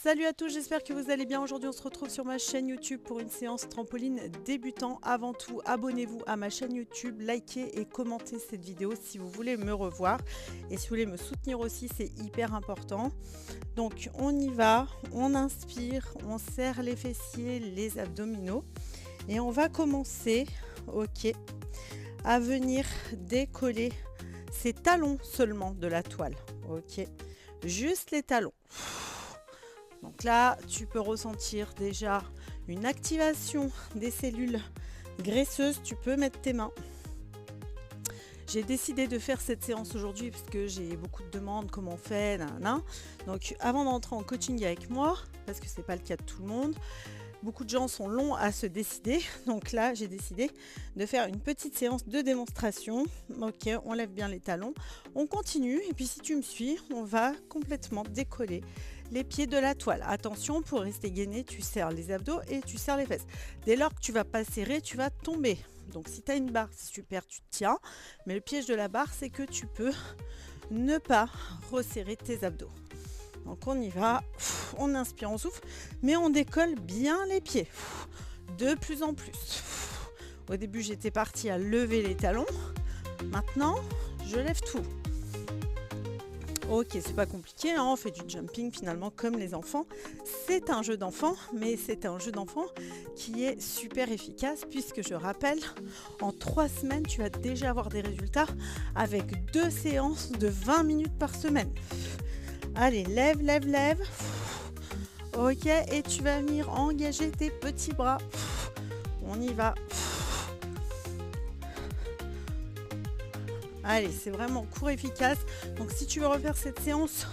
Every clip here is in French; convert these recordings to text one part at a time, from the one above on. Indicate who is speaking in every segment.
Speaker 1: Salut à tous, j'espère que vous allez bien. Aujourd'hui on se retrouve sur ma chaîne YouTube pour une séance trampoline débutant. Avant tout, abonnez-vous à ma chaîne YouTube, likez et commentez cette vidéo si vous voulez me revoir. Et si vous voulez me soutenir aussi, c'est hyper important. Donc on y va, on inspire, on serre les fessiers, les abdominaux. Et on va commencer, ok, à venir décoller ces talons seulement de la toile. Ok, juste les talons. Donc là, tu peux ressentir déjà une activation des cellules graisseuses. Tu peux mettre tes mains. J'ai décidé de faire cette séance aujourd'hui parce que j'ai beaucoup de demandes, comment on fait, nanana. Donc avant d'entrer en coaching avec moi, parce que c'est pas le cas de tout le monde, beaucoup de gens sont longs à se décider. Donc là, j'ai décidé de faire une petite séance de démonstration. Ok, on lève bien les talons. On continue. Et puis si tu me suis, on va complètement décoller les pieds de la toile. Attention, pour rester gainé, tu serres les abdos et tu serres les fesses. Dès lors que tu vas pas serrer, tu vas tomber. Donc si tu as une barre, c'est super, tu te tiens. Mais le piège de la barre, c'est que tu peux ne pas resserrer tes abdos. Donc on y va, on inspire, on souffle, mais on décolle bien les pieds, de plus en plus. Au début, j'étais partie à lever les talons. Maintenant, je lève tout. Ok, c'est pas compliqué, hein, on fait du jumping finalement comme les enfants. C'est un jeu d'enfant, mais c'est un jeu d'enfant qui est super efficace puisque je rappelle, en 3 semaines, tu vas déjà avoir des résultats avec 2 séances de 20 minutes par semaine. Allez, lève, lève, lève. Ok, et tu vas venir engager tes petits bras. On y va. Allez, c'est vraiment court, efficace. Donc si tu veux refaire cette séance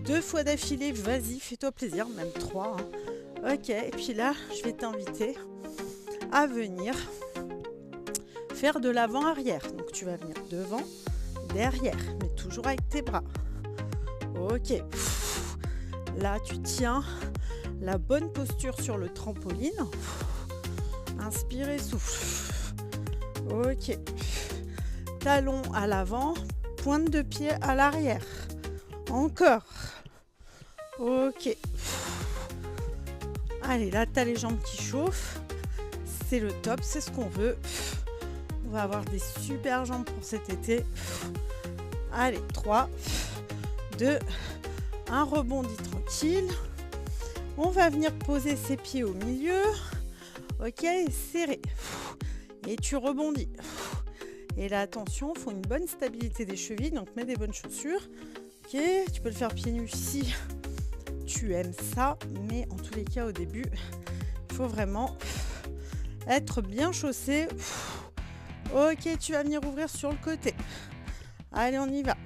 Speaker 1: 2 fois d'affilée, vas-y, fais-toi plaisir, même 3. Hein. Ok, et puis là, je vais t'inviter à venir faire de l'avant-arrière. Donc tu vas venir devant, derrière, mais toujours avec tes bras. Ok, là tu tiens la bonne posture sur le trampoline. Inspire et souffle. Ok. Talon à l'avant, pointe de pied à l'arrière. Encore. Ok. Allez, là, tu as les jambes qui chauffent. C'est le top, c'est ce qu'on veut. On va avoir des super jambes pour cet été. Allez, 3, 2, 1, rebondis tranquille. On va venir poser ses pieds au milieu. Ok, serré. Et tu rebondis. Et là, attention, il faut une bonne stabilité des chevilles, donc mets des bonnes chaussures. Ok, tu peux le faire pieds nus si tu aimes ça, mais en tous les cas, au début, il faut vraiment être bien chaussé. Ok, tu vas venir ouvrir sur le côté. Allez, on y va.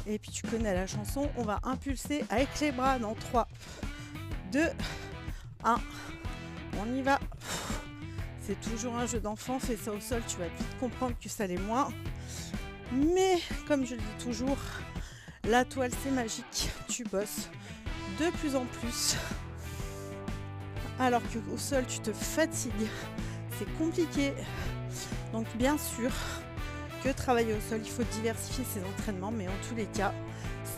Speaker 1: Et puis, tu connais la chanson, on va impulser avec les bras dans 3, 2, 1. On y va. C'est toujours un jeu d'enfant, fais ça au sol, tu vas vite comprendre que ça l'est moins. Mais comme je le dis toujours, la toile c'est magique, tu bosses de plus en plus. Alors qu'au sol tu te fatigues, c'est compliqué. Donc bien sûr que travailler au sol, il faut diversifier ses entraînements, mais en tous les cas,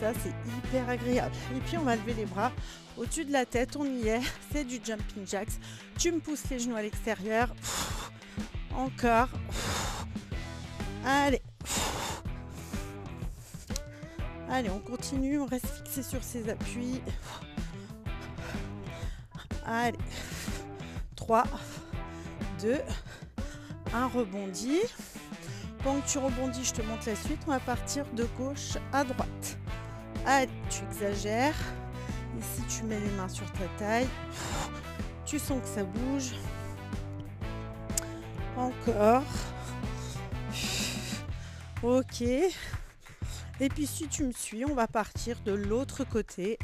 Speaker 1: ça c'est hyper agréable. Et puis on va lever les bras au-dessus de la tête, on y est, c'est du jumping jacks. Tu me pousses les genoux à l'extérieur. Encore. Allez. Allez, on continue, on reste fixé sur ses appuis. Allez. 3, 2, 1, rebondis. Pendant que tu rebondis, je te montre la suite. On va partir de gauche à droite. Allez, tu exagères. Ici, tu mets les mains sur ta taille. Tu sens que ça bouge. Encore. Ok. Et puis, si tu me suis, on va partir de l'autre côté.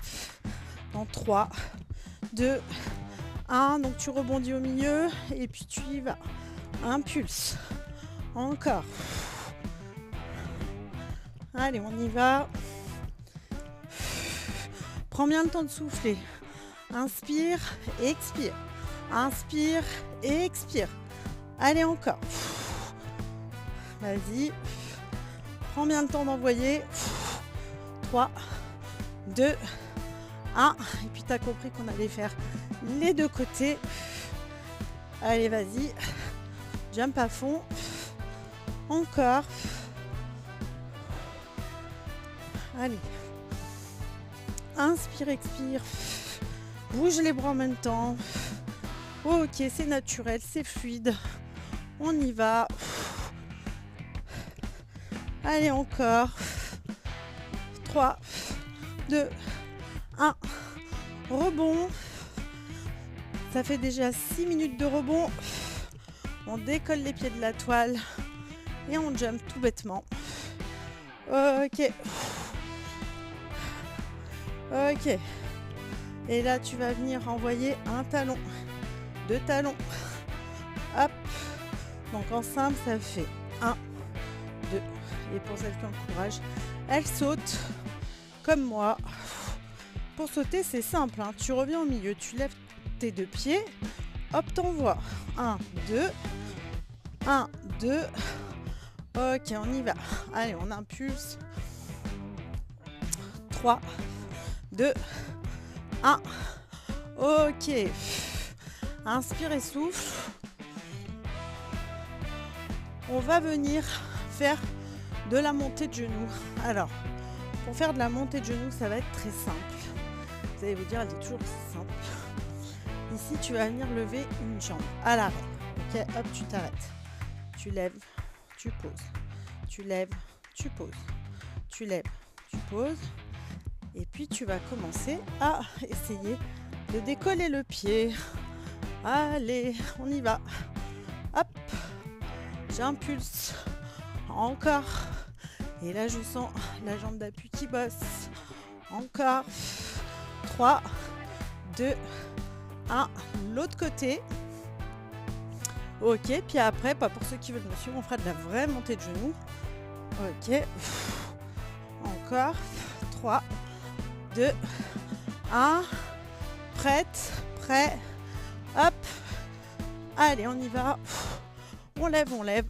Speaker 1: En 3, 2, 1. Donc, tu rebondis au milieu. Et puis, tu y vas. Impulse. Encore. Allez, on y va. Prends bien le temps de souffler. Inspire et expire. Inspire et expire. Allez, encore. Vas-y. Prends bien le temps d'envoyer. 3, 2, 1. Et puis tu as compris qu'on allait faire les deux côtés. Allez, vas-y. Jump à fond. Encore. Allez. Inspire, expire. Bouge les bras en même temps. Ok, c'est naturel, c'est fluide. On y va. Allez, encore. 3, 2, 1. Rebond. Ça fait déjà 6 minutes de rebond. On décolle les pieds de la toile et on jump tout bêtement. Ok. Ok. Et là, tu vas venir envoyer un talon, 2 talons. Hop. Donc en simple, ça fait 1, 2. Et pour celles qui ont le courage, elle saute comme moi. Pour sauter, c'est simple, hein. Tu reviens au milieu, tu lèves tes 2 pieds. Hop, t'envoies. 1, 2. 1, 2. Ok, on y va. Allez, on impulse. 3, 2, 1. Ok. Inspire et souffle. On va venir faire de la montée de genoux. Alors, pour faire de la montée de genoux, ça va être très simple. Vous allez vous dire, elle est toujours simple. Ici, tu vas venir lever une jambe à l'arrêt. Ok, hop, tu t'arrêtes. Tu lèves, tu poses. Tu lèves, tu poses. Tu lèves, tu poses. Et puis, tu vas commencer à essayer de décoller le pied. Allez, on y va. Hop, j'impulse. Encore. Et là, je sens la jambe d'appui qui bosse. Encore. 3, 2, 1. L'autre côté. Ok, puis après, pas pour ceux qui veulent me suivre, on fera de la vraie montée de genoux. Ok. Encore. 3, 2, 1. Prête. Prêt. Hop. Allez, on y va. On lève, on lève.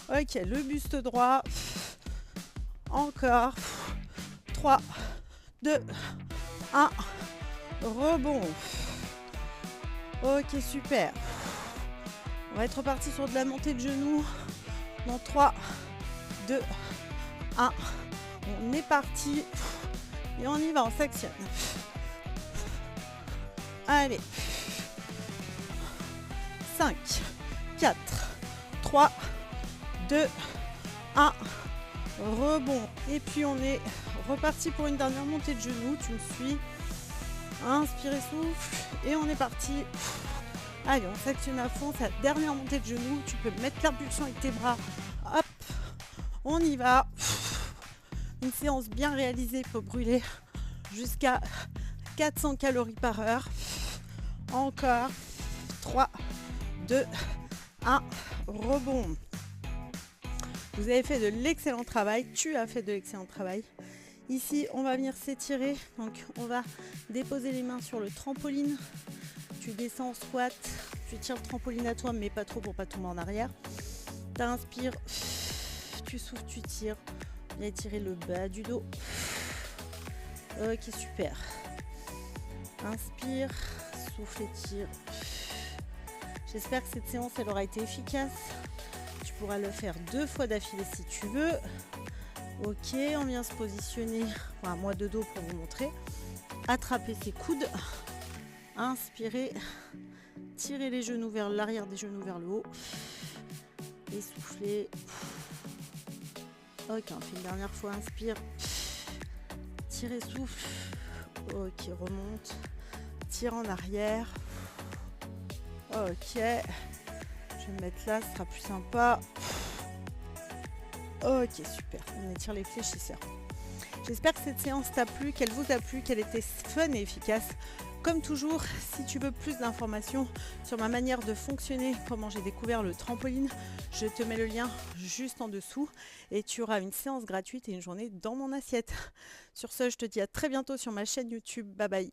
Speaker 1: Ok, le buste droit. Encore. 3, 2, 1. Rebond. Ok, super. On va être reparti sur de la montée de genoux. Dans 3, 2, 1. On est parti. Et on y va, on s'actionne. Allez. 5, 4, 3, 2, 1. Rebond. Et puis on est reparti pour une dernière montée de genoux. Tu me suis. Inspire et souffle. Et on est parti. Allez, on s'actionne à fond. C'est la dernière montée de genoux. Tu peux mettre l'impulsion avec tes bras. Hop. On y va. Une séance bien réalisée. Il faut brûler jusqu'à 400 calories par heure. Encore. 3, 2, 1. Rebond. Vous avez fait de l'excellent travail. Tu as fait de l'excellent travail. Ici, on va venir s'étirer. Donc, on va déposer les mains sur le trampoline. Tu descends en squat. Tu tires le trampoline à toi, mais pas trop pour pas tomber en arrière. Tu inspires. Tu souffles, tu tires. Viens étirer le bas du dos. Ok, super. Inspire. Souffle, étire. J'espère que cette séance, elle aura été efficace. Tu pourras le faire 2 fois d'affilée si tu veux. Ok, on vient se positionner, enfin, moi de dos pour vous montrer. Attraper ses coudes. Inspirez. Tirez les genoux vers l'arrière des genoux vers le haut. Et soufflez. Ok, on fait une dernière fois. Inspire. Tirez, souffle. Ok, remonte. Tire en arrière. Ok. Je vais me mettre là, ce sera plus sympa. Ok, super. On étire les fléchisseurs. J'espère que cette séance t'a plu, qu'elle vous a plu, qu'elle était fun et efficace. Comme toujours, si tu veux plus d'informations sur ma manière de fonctionner, comment j'ai découvert le trampoline, je te mets le lien juste en dessous et tu auras une séance gratuite et une journée dans mon assiette. Sur ce, je te dis à très bientôt sur ma chaîne YouTube. Bye bye.